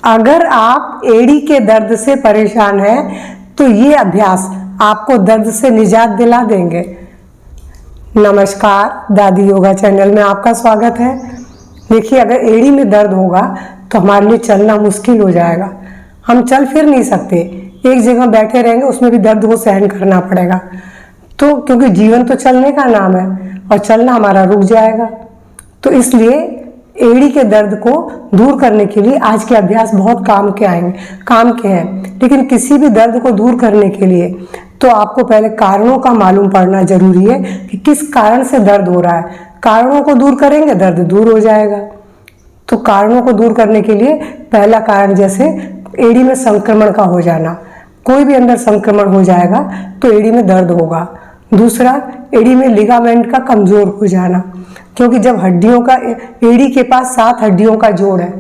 अगर आप एड़ी के दर्द से परेशान हैं तो ये अभ्यास आपको दर्द से निजात दिला देंगे। नमस्कार, दादी योगा चैनल में आपका स्वागत है। देखिए, अगर एड़ी में दर्द होगा तो हमारे लिए चलना मुश्किल हो जाएगा। हम चल फिर नहीं सकते, एक जगह बैठे रहेंगे, उसमें भी दर्द को सहन करना पड़ेगा। तो क्योंकि जीवन तो चलने का नाम है और चलना हमारा रुक जाएगा। तो इसलिए एड़ी के दर्द को दूर करने के लिए आज के अभ्यास बहुत काम के हैं। लेकिन किसी भी दर्द को दूर करने के लिए तो आपको पहले कारणों का मालूम पड़ना जरूरी है कि किस कारण से दर्द हो रहा है। कारणों को दूर करेंगे, दर्द दूर हो जाएगा। तो कारणों को दूर करने के लिए पहला कारण, जैसे एड़ी में संक्रमण का हो जाना, कोई भी अंदर संक्रमण हो जाएगा तो एड़ी में दर्द होगा। दूसरा, एड़ी में लिगामेंट का कमजोर हो जाना, क्योंकि जब हड्डियों का, एड़ी के पास 7 हड्डियों का जोड़ है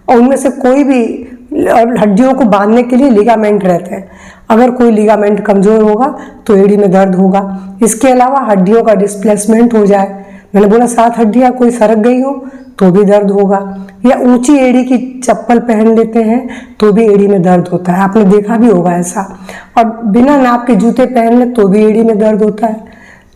और उनमें से कोई भी हड्डियों को बांधने के लिए लिगामेंट रहते हैं। अगर कोई लिगामेंट कमजोर होगा तो एड़ी में दर्द होगा। इसके अलावा हड्डियों का डिस्प्लेसमेंट हो जाए, मैंने बोला 7 हड्डियां कोई सरक गई हो तो भी दर्द होगा। या ऊंची एड़ी की चप्पल पहन लेते हैं तो भी एड़ी में दर्द होता है, आपने देखा भी होगा ऐसा। और बिना नाप के जूते पहन ले तो भी एड़ी में दर्द होता है।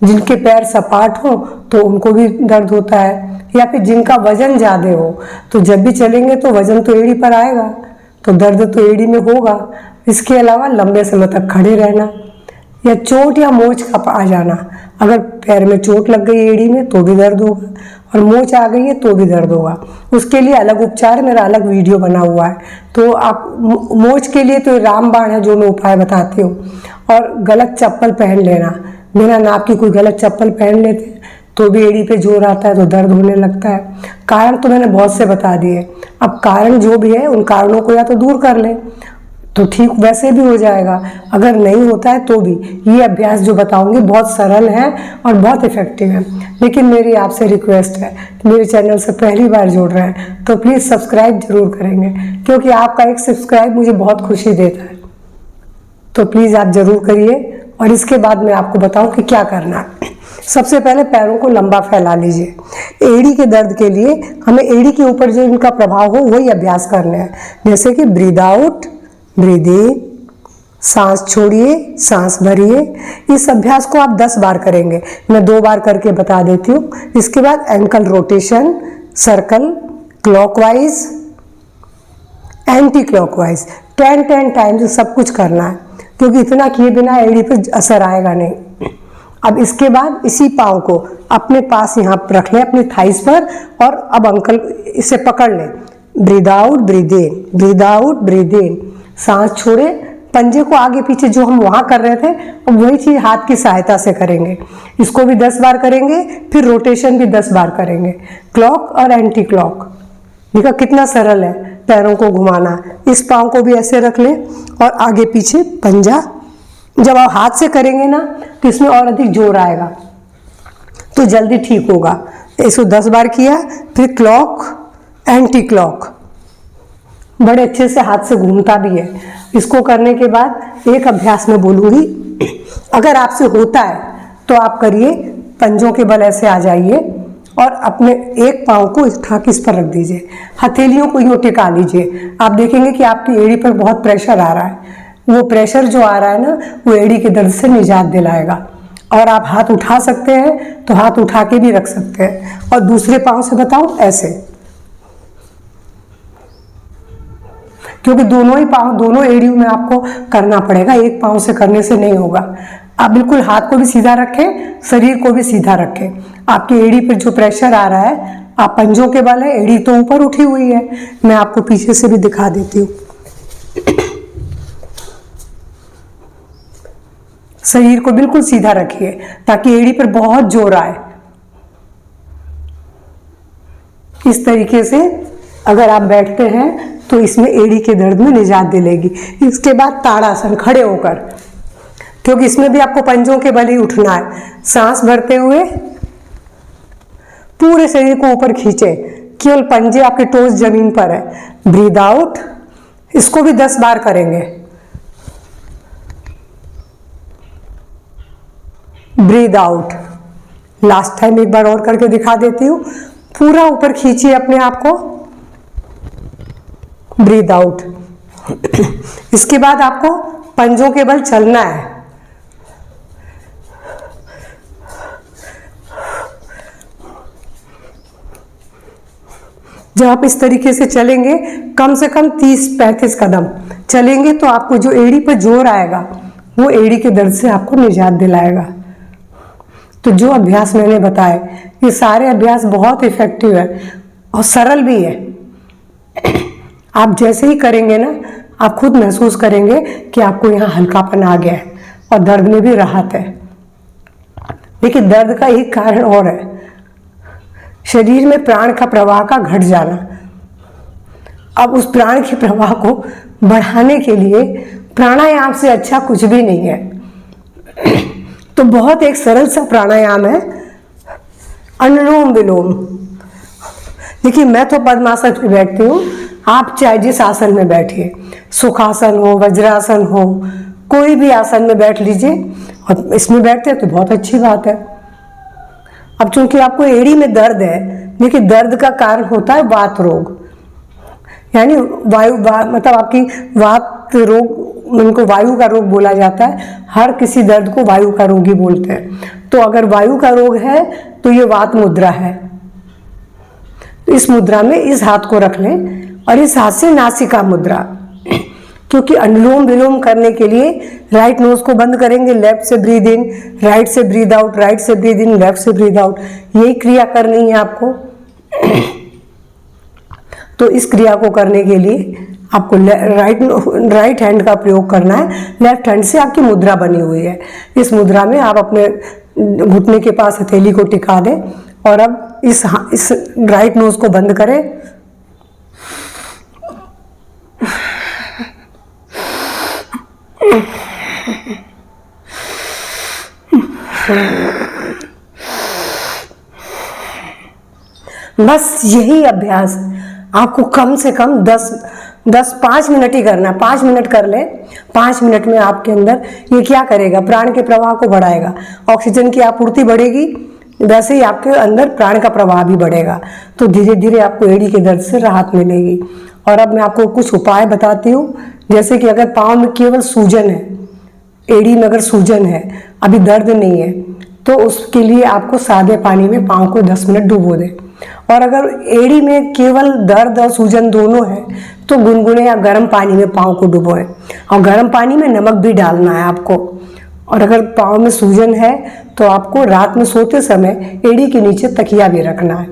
जिनके पैर सपाट हो तो उनको भी दर्द होता है। या फिर जिनका वजन ज़्यादा हो तो जब भी चलेंगे तो वजन तो एड़ी पर आएगा, तो दर्द तो एड़ी में होगा। इसके अलावा लंबे समय तक खड़े रहना या चोट या मोच का आ जाना, अगर पैर में चोट लग गई एड़ी में तो भी दर्द होगा और मोच आ गई है तो भी दर्द होगा। उसके लिए अलग उपचार, मेरा अलग वीडियो बना हुआ है। तो आप मोच के लिए तो रामबाण है जो मैं उपाय बताती हूँ। और गलत चप्पल पहन लेना, बिना नाप की कोई गलत चप्पल पहन लेते हैं तो भी एड़ी पे जोर आता है तो दर्द होने लगता है। कारण तो मैंने बहुत से बता दिए। अब कारण जो भी है उन कारणों को या तो दूर कर लें तो ठीक वैसे भी हो जाएगा, अगर नहीं होता है तो भी। ये अभ्यास जो बताऊंगी बहुत सरल है और बहुत इफेक्टिव है। लेकिन मेरी आपसे रिक्वेस्ट है, मेरे चैनल से पहली बार जुड़ रहे हैं तो प्लीज़ सब्सक्राइब जरूर करेंगे, क्योंकि आपका एक सब्सक्राइब मुझे बहुत खुशी देता है। तो प्लीज़ आप जरूर करिए। और इसके बाद मैं आपको बताऊं कि क्या करना है। सबसे पहले पैरों को लंबा फैला लीजिए। एड़ी के दर्द के लिए हमें एड़ी के ऊपर जो इनका प्रभाव हो वही अभ्यास करने हैं। जैसे कि ब्रीद आउट, ब्रीद इन, सांस छोड़िए, सांस भरिए। इस अभ्यास को आप 10 बार करेंगे, मैं 2 बार करके बता देती हूँ। इसके बाद ankle rotation, circle, clockwise, anti clockwise, 10 times सब कुछ करना है, क्योंकि इतना किए बिना एड़ी पर असर आएगा नहीं। अब इसके बाद इसी पाँव को अपने पास यहाँ रख लें, अपनी थाइस पर, और अब अंकल इसे पकड़ लें। Breathe out, breathe in, breathe out, breathe in. सांस छोड़े, पंजे को आगे पीछे जो हम वहाँ कर रहे थे अब वही चीज़ हाथ की सहायता से करेंगे। इसको भी 10 बार करेंगे, फिर रोटेशन भी 10 बार करेंगे, क्लॉक और एंटी क्लॉक। देखा कितना सरल है पैरों को घुमाना। इस पाँव को भी ऐसे रख लें और आगे पीछे पंजा। जब आप हाथ से करेंगे ना तो इसमें और अधिक जोर आएगा तो जल्दी ठीक होगा। इसको 10 बार किया, फिर क्लॉक, एंटी क्लॉक, बड़े अच्छे से हाथ से घूमता भी है। इसको करने के बाद एक अभ्यास में बोलूँगी, अगर आपसे होता है तो आप करिए। पंजों के बल ऐसे आ जाइए और अपने एक पाँव को उठा के इस पर रख दीजिए, हथेलियों को यूँ टिका लीजिए। आप देखेंगे कि आपकी एड़ी पर बहुत प्रेशर आ रहा है। वो प्रेशर जो आ रहा है ना, वो एड़ी के दर्द से निजात दिलाएगा। और आप हाथ उठा सकते हैं तो हाथ उठा के भी रख सकते हैं। और दूसरे पाँव से बताऊं, ऐसे, क्योंकि दोनों ही पाँव, दोनों एड़ियों में आपको करना पड़ेगा, एक पाँव से करने से नहीं होगा। आप बिल्कुल हाथ को भी सीधा रखें, शरीर को भी सीधा रखें। आपकी एड़ी पर जो प्रेशर आ रहा है, आप पंजों के बल है, एड़ी तो ऊपर उठी हुई है। मैं आपको पीछे से भी दिखा देती हूँ। शरीर को बिल्कुल सीधा रखिए ताकि एड़ी पर बहुत जोर आए। इस तरीके से अगर आप बैठते हैं तो इसमें एड़ी के दर्द में निजात दिलेगी। इसके बाद ताड़ासन, खड़े होकर, क्योंकि इसमें भी आपको पंजों के बल ही उठना है। सांस भरते हुए पूरे शरीर को ऊपर खींचे, केवल पंजे आपके टोस जमीन पर है। ब्रीद आउट, इसको भी 10 बार करेंगे। ब्रीद आउट, लास्ट टाइम एक बार और करके दिखा देती हूँ। पूरा ऊपर खींचिए अपने आप को, ब्रीथ आउट। इसके बाद आपको पंजों के बल चलना है। जब आप इस तरीके से चलेंगे कम से कम 30-35 कदम चलेंगे तो आपको जो एड़ी पर जोर आएगा वो एड़ी के दर्द से आपको निजात दिलाएगा। तो जो अभ्यास मैंने बताए ये सारे अभ्यास बहुत इफेक्टिव है और सरल भी है। आप जैसे ही करेंगे ना आप खुद महसूस करेंगे कि आपको यहाँ हल्कापन आ गया है और दर्द में भी राहत है। लेकिन दर्द का एक कारण और है, शरीर में प्राण का प्रवाह का घट जाना। अब उस प्राण के प्रवाह को बढ़ाने के लिए प्राणायाम से अच्छा कुछ भी नहीं है। तो बहुत एक सरल सा प्राणायाम है अनुलोम विलोम। देखिए मैं तो पद्मासन में बैठती हूँ, आप चाहे जिस आसन में बैठिए, सुखासन हो, वज्रासन हो, कोई भी आसन में बैठ लीजिए और इसमें बैठते हैं तो बहुत अच्छी बात है। अब चूंकि आपको एड़ी में दर्द है, देखिए दर्द का कारण होता है वात रोग, यानी मतलब आपकी वात रोग, उनको वायु का रोग बोला जाता है। हर किसी दर्द को वायु का रोग ही बोलते हैं। तो अगर वायु का रोग है तो ये वात मुद्रा है। इस मुद्रा में इस हाथ को रख लें और इस हाथ से नासिका मुद्रा, क्योंकि अनुलोम विलोम करने के लिए राइट नोज को बंद करेंगे, लेफ्ट से ब्रीद इन, राइट से ब्रीद आउट, राइट से ब्रीद इन, लेफ्ट से ब्रीद आउट, यही क्रिया करनी है आपको। तो इस क्रिया को करने के लिए आपको राइट हैंड का प्रयोग करना है। लेफ्ट हैंड से आपकी मुद्रा बनी हुई है। इस मुद्रा में आप अपने घुटने के पास हथेली को टिका दें और अब इस राइट नोज को बंद करें। बस यही अभ्यास आपको कम से कम 5 मिनट ही करना है। 5 मिनट कर ले। 5 मिनट में आपके अंदर ये क्या करेगा, प्राण के प्रवाह को बढ़ाएगा, ऑक्सीजन की आपूर्ति बढ़ेगी, वैसे ही आपके अंदर प्राण का प्रवाह भी बढ़ेगा। तो धीरे धीरे आपको एड़ी के दर्द से राहत मिलेगी। और अब मैं आपको कुछ उपाय बताती हूँ, जैसे कि अगर पाँव में केवल सूजन है, एड़ी में अगर सूजन है, अभी दर्द नहीं है, तो उसके लिए आपको सादे पानी में पाँव को 10 मिनट डुबो दें। और अगर एड़ी में केवल दर्द और सूजन दोनों है तो गुनगुने या गर्म पानी में पाँव को डुबोएं और गर्म पानी में नमक भी डालना है आपको। और अगर पाँव में सूजन है तो आपको रात में सोते समय एड़ी के नीचे तकिया भी रखना है,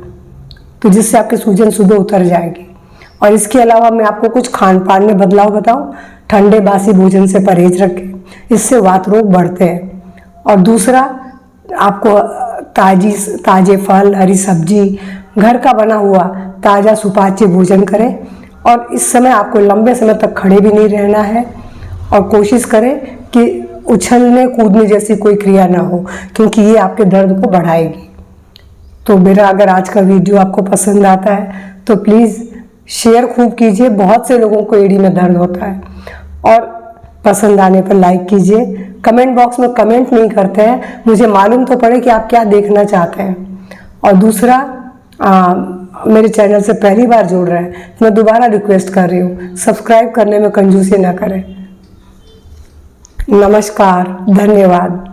तो जिससे आपकी सूजन सुबह उतर जाएगी। और इसके अलावा मैं आपको कुछ खान पान में बदलाव बताऊं। ठंडे बासी भोजन से परहेज रखें, इससे वात रोग बढ़ते हैं। और दूसरा, आपको ताजे फल, हरी सब्जी, घर का बना हुआ ताज़ा सुपाच्य भोजन करें। और इस समय आपको लंबे समय तक खड़े भी नहीं रहना है और कोशिश करें कि उछलने कूदने जैसी कोई क्रिया ना हो, क्योंकि ये आपके दर्द को बढ़ाएगी। तो मेरा अगर आज का वीडियो आपको पसंद आता है तो प्लीज़ शेयर खूब कीजिए। बहुत से लोगों को एड़ी में दर्द होता है। और पसंद आने पर लाइक कीजिए। कमेंट बॉक्स में कमेंट नहीं करते हैं, मुझे मालूम तो पड़े कि आप क्या देखना चाहते हैं। और दूसरा, मेरे चैनल से पहली बार जुड़ रहे हैं, मैं दोबारा रिक्वेस्ट कर रही हूँ, सब्सक्राइब करने में कंजूसी ना करें। नमस्कार, धन्यवाद।